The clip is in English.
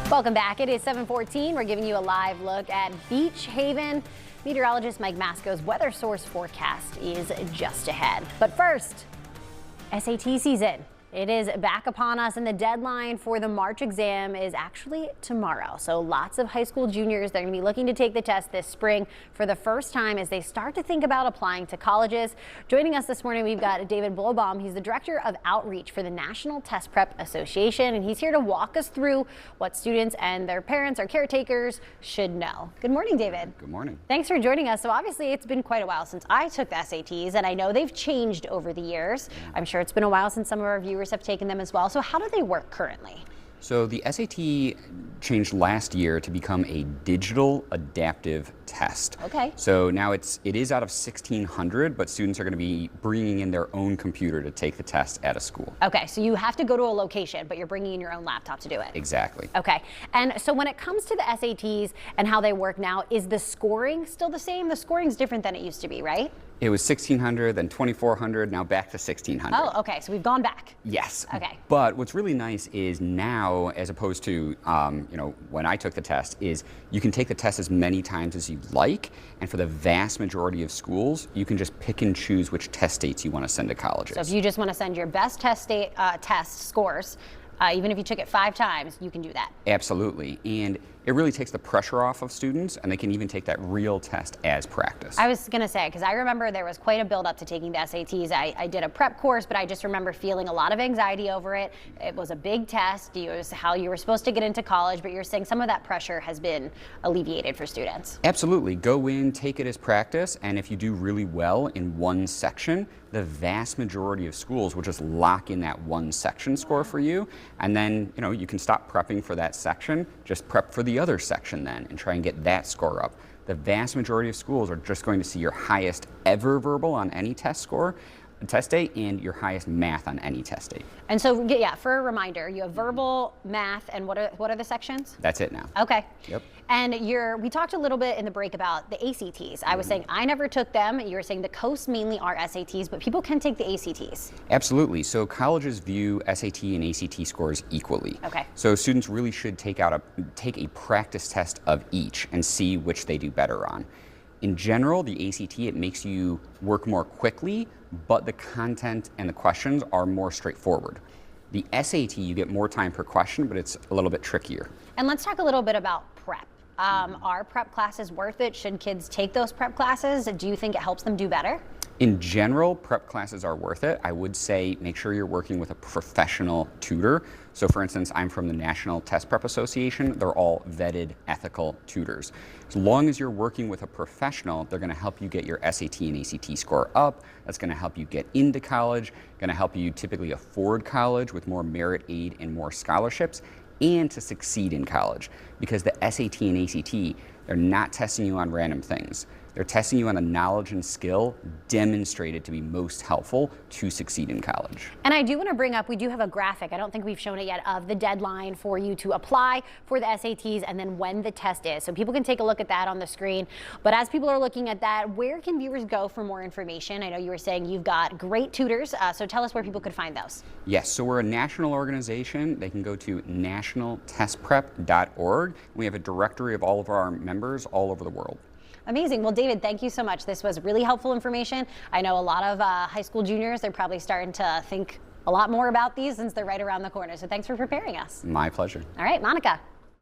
Welcome back. It is 7:14. We're giving you a live look at Beach Haven. Meteorologist Mike Masco's weather source forecast is just ahead. But first, SAT season. It is back upon us, and the deadline for the March exam is actually tomorrow. So lots of high school juniors, they're going to be looking to take the test this spring for the first time as they start to think about applying to colleges. Joining us this morning, we've got David Blowbaum. He's the Director of Outreach for the National Test Prep Association, and he's here to walk us through what students and their parents or caretakers should know. Good morning, David. Good morning. Thanks for joining us. So obviously it's been quite a while since I took the SATs, and I know they've changed over the years. I'm sure it's been a while since some of our viewers have taken them as well. So how do they work currently? So the SAT changed last year to become a digital adaptive test. Okay. So now it is out of 1,600, but students are going to be bringing in their own computer to take the test at a school. Okay, so you have to go to a location, but you're bringing in your own laptop to do it. Exactly. Okay, and so when it comes to the SATs and how they work now, is the scoring still the same? The scoring's different than it used to be, right? It was 1,600, then 2,400, now back to 1,600. Oh, okay, so we've gone back. Yes. Okay. But what's really nice is now, as opposed to when I took the test, is you can take the test as many times as you'd like, and for the vast majority of schools, you can just pick and choose which test dates you want to send to colleges. So if you just want to send your best test scores, even if you took it 5 times, you can do that. Absolutely, and it really takes the pressure off of students, and they can even take that real test as practice. I was going to say, because I remember there was quite a build-up to taking the SATs. I did a prep course, but I just remember feeling a lot of anxiety over it. It was a big test. It was how you were supposed to get into college, but you're saying some of that pressure has been alleviated for students. Absolutely. Go in, take it as practice, and if you do really well in one section, the vast majority of schools will just lock in that one section score for you, and then you can stop prepping for that section, just prep for the other section then and try and get that score up. The vast majority of schools are just going to see your highest ever verbal on any test date and your highest math on any test date. And so, yeah, for a reminder, you have verbal, math, and what are the sections? That's it now. Okay. Yep. And we talked a little bit in the break about the ACTs. I was saying I never took them. You were saying the coasts mainly are SATs, but people can take the ACTs. Absolutely. So colleges view SAT and ACT scores equally. Okay. So students really should take a practice test of each and see which they do better on. In general, the ACT, it makes you work more quickly, but the content and the questions are more straightforward. The SAT, you get more time per question, but it's a little bit trickier. And let's talk a little bit about prep. Are prep classes worth it? Should kids take those prep classes? Do you think it helps them do better? In general, prep classes are worth it. I would say make sure you're working with a professional tutor. So for instance, I'm from the National Test Prep Association. They're all vetted, ethical tutors. As long as you're working with a professional, they're going to help you get your SAT and ACT score up. That's going to help you get into college, going to help you typically afford college with more merit aid and more scholarships, and to succeed in college. Because the SAT and ACT, they're not testing you on random things. They're testing you on the knowledge and skill demonstrated to be most helpful to succeed in college. And I do want to bring up, we do have a graphic, I don't think we've shown it yet, of the deadline for you to apply for the SATs and then when the test is. So people can take a look at that on the screen. But as people are looking at that, where can viewers go for more information? I know you were saying you've got great tutors, so tell us where people could find those. Yes, so we're a national organization. They can go to nationaltestprep.org. We have a directory of all of our members all over the world. Amazing. Well, David, thank you so much. This was really helpful information. I know a lot of high school juniors, they're probably starting to think a lot more about these since they're right around the corner. So thanks for preparing us. My pleasure. All right, Monica.